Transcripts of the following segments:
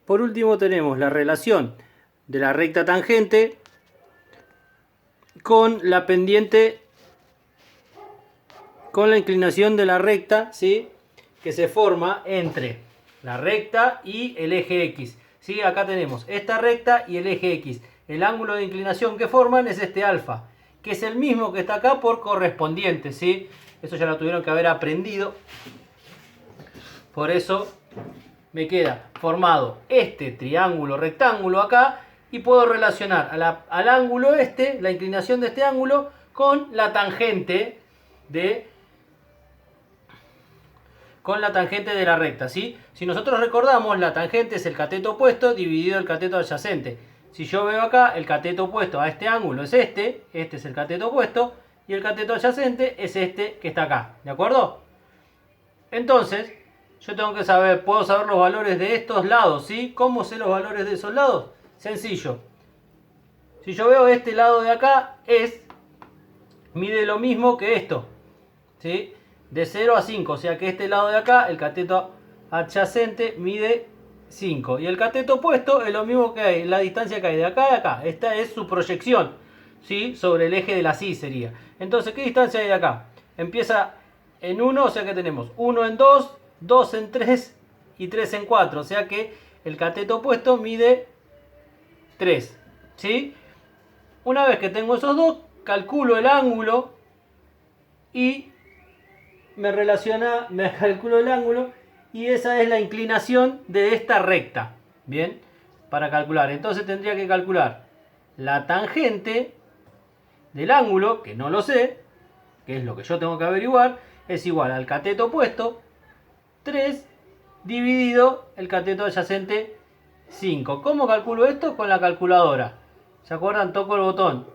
Por último tenemos la relación de la recta tangente con la pendiente, con la inclinación de la recta, ¿sí?, que se forma entre la recta y el eje X. ¿Sí? Acá tenemos esta recta y el eje X. El ángulo de inclinación que forman es este alfa, que es el mismo que está acá por correspondiente, ¿sí? Eso ya lo tuvieron que haber aprendido. Por eso me queda formado este triángulo rectángulo acá y puedo relacionar al ángulo este, la inclinación de este ángulo, con la tangente de la recta, ¿sí? Si nosotros recordamos, la tangente es el cateto opuesto dividido el cateto adyacente. Si yo veo acá, el cateto opuesto a este ángulo es este es el cateto opuesto, y el cateto adyacente es este que está acá, ¿de acuerdo? Entonces, yo tengo que saber, puedo saber los valores de estos lados, ¿sí? ¿Cómo sé los valores de esos lados? Sencillo. Si yo veo este lado de acá, mide lo mismo que esto, ¿sí? De 0 a 5, o sea que este lado de acá, el cateto adyacente, mide 5. Y el cateto opuesto es lo mismo que hay, la distancia que hay de acá a acá. Esta es su proyección, ¿sí?, sobre el eje de la Y sería. Entonces, ¿qué distancia hay de acá? Empieza en 1, o sea que tenemos 1 en 2, 2 en 3 y 3 en 4. O sea que el cateto opuesto mide 3, ¿sí? Una vez que tengo esos dos, calculo el ángulo y me calculo el ángulo y esa es la inclinación de esta recta. Bien, para calcular. Entonces tendría que calcular la tangente del ángulo, que no lo sé, que es lo que yo tengo que averiguar, es igual al cateto opuesto 3 dividido el cateto adyacente 5. ¿Cómo calculo esto? Con la calculadora. ¿Se acuerdan? Toco el botón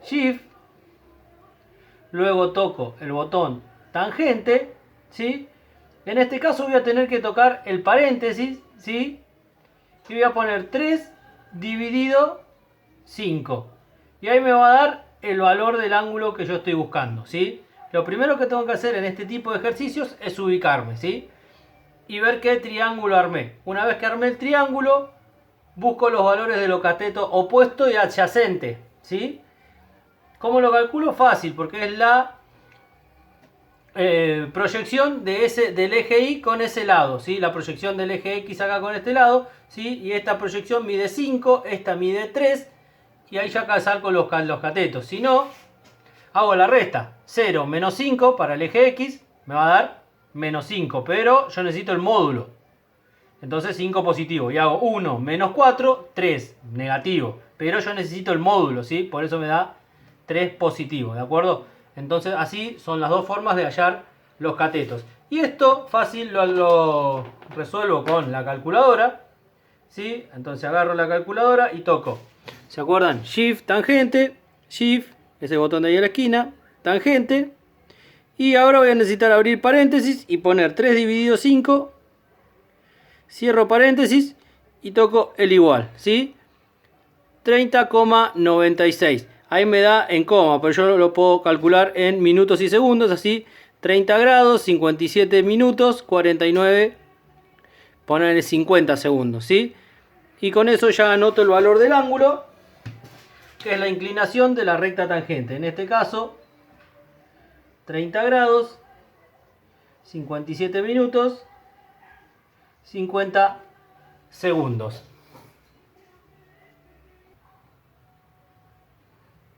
Shift, luego toco el botón tangente, ¿sí? En este caso voy a tener que tocar el paréntesis, ¿sí? Y voy a poner 3 dividido 5. Y ahí me va a dar el valor del ángulo que yo estoy buscando, ¿sí? Lo primero que tengo que hacer en este tipo de ejercicios es ubicarme, ¿sí? Y ver qué triángulo armé. Una vez que armé el triángulo, busco los valores de los catetos opuesto y adyacente, ¿sí? ¿Cómo lo calculo? Fácil, porque es la proyección del eje Y con ese lado, ¿sí? La proyección del eje X acá con este lado, ¿sí? Y esta proyección mide 5, esta mide 3, y ahí ya salgo los catetos. Si no, hago la resta. 0 menos 5 para el eje X me va a dar menos 5, pero yo necesito el módulo. Entonces 5 positivo. Y hago 1 menos 4, 3 negativo. Pero yo necesito el módulo, ¿sí? Por eso me da 3 positivo, ¿de acuerdo? Entonces así son las dos formas de hallar los catetos. Y esto fácil lo resuelvo con la calculadora, ¿sí? Entonces agarro la calculadora y toco. ¿Se acuerdan? Shift, tangente, Shift, ese botón de ahí a la esquina, tangente. Y ahora voy a necesitar abrir paréntesis y poner 3 dividido 5. Cierro paréntesis y toco el igual, ¿sí? 30,96. Ahí me da en coma, pero yo lo puedo calcular en minutos y segundos, así 30 grados, 57 minutos, 49, ponerle 50 segundos, ¿sí? Y con eso ya anoto el valor del ángulo, que es la inclinación de la recta tangente. En este caso, 30 grados, 57 minutos, 50 segundos.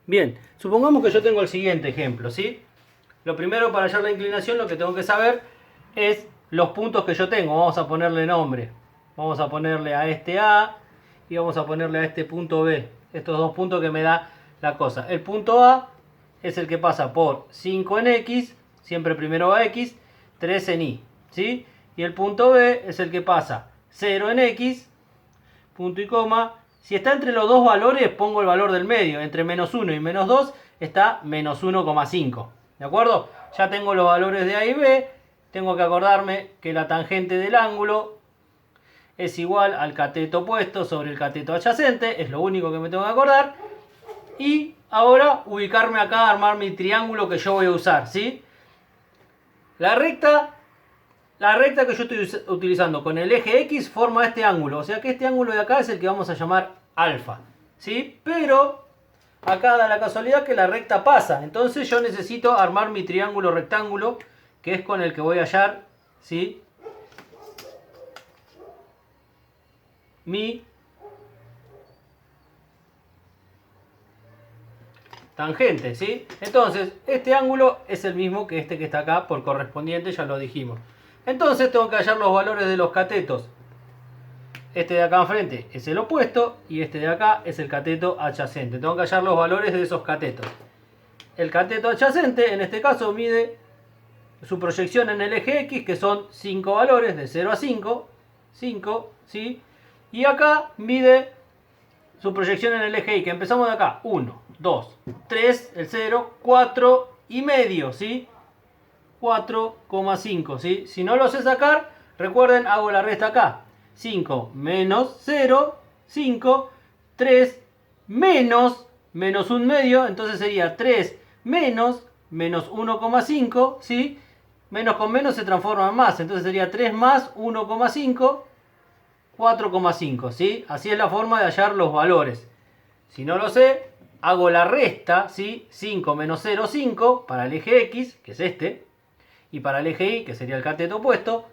Bien, supongamos que yo tengo el siguiente ejemplo, ¿sí? Lo primero, para hallar la inclinación, lo que tengo que saber es los puntos que yo tengo. Vamos a ponerle nombre. Vamos a ponerle a este A y vamos a ponerle a este punto B. Estos dos puntos que me da la cosa. El punto A es el que pasa por 5 en X, siempre primero va X, 3 en Y, ¿sí? Y el punto B es el que pasa 0 en X, punto y coma. Si está entre los dos valores, pongo el valor del medio. Entre menos 1 y menos 2 está menos 1,5. ¿De acuerdo? Ya tengo los valores de A y B. Tengo que acordarme que la tangente del ángulo es igual al cateto opuesto sobre el cateto adyacente. Es lo único que me tengo que acordar. Y ahora ubicarme acá, armar mi triángulo que yo voy a usar, ¿sí? La recta La recta que yo estoy utilizando con el eje X forma este ángulo. O sea que este ángulo de acá es el que vamos a llamar alfa. ¿Sí? Pero acá da la casualidad que la recta pasa. Entonces yo necesito armar mi triángulo rectángulo, que es con el que voy a hallar, ¿sí?, mi tangente, ¿sí? Entonces, este ángulo es el mismo que este que está acá por correspondiente, ya lo dijimos. Entonces tengo que hallar los valores de los catetos. Este de acá enfrente es el opuesto y este de acá es el cateto adyacente. Tengo que hallar los valores de esos catetos. El cateto adyacente en este caso mide su proyección en el eje X, que son 5 valores de 0 a 5, 5, ¿sí? Y acá mide su proyección en el eje Y, que empezamos de acá, 1, 2, 3, el 0, 4 y medio, ¿sí? 4,5, ¿sí? Si no lo sé sacar, recuerden, hago la resta acá. 5 menos 0, 5, 3 menos, menos un medio, entonces sería 3 menos, menos 1,5, ¿sí? Menos con menos se transforma en más, entonces sería 3 más 1,5, 4,5, ¿sí? Así es la forma de hallar los valores. Si no lo sé, hago la resta, ¿sí? 5 menos 0, 5, para el eje X, que es este, y para el eje Y, que sería el cateto opuesto,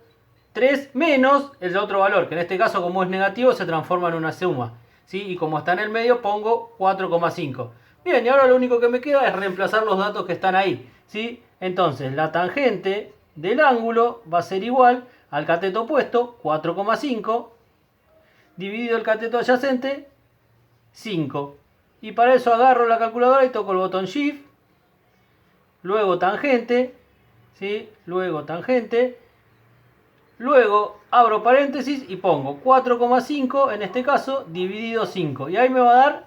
3 menos el otro valor, que en este caso, como es negativo, se transforma en una suma, ¿sí? Y como está en el medio, pongo 4,5. Bien, y ahora lo único que me queda es reemplazar los datos que están ahí, ¿sí? Entonces, la tangente del ángulo va a ser igual al cateto opuesto, 4,5, dividido el cateto adyacente, 5. Y para eso agarro la calculadora y toco el botón Shift, luego tangente, ¿sí? Luego tangente, luego abro paréntesis y pongo 4,5 en este caso dividido 5. Y ahí me va a dar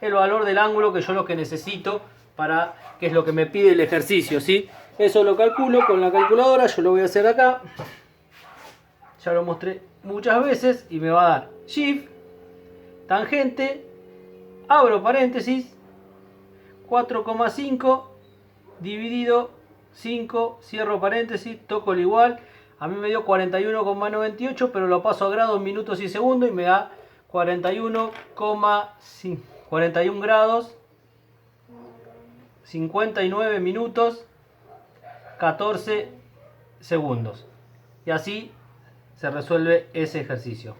el valor del ángulo, que yo lo que necesito para, que es lo que me pide el ejercicio, ¿sí? Eso lo calculo con la calculadora, yo lo voy a hacer acá. Ya lo mostré muchas veces y me va a dar Shift, tangente, abro paréntesis, 4,5 dividido 5, cierro paréntesis, toco el igual. A mí me dio 41,98, pero lo paso a grados, minutos y segundos y me da 41 grados, 59 minutos, 14 segundos. Y así se resuelve ese ejercicio.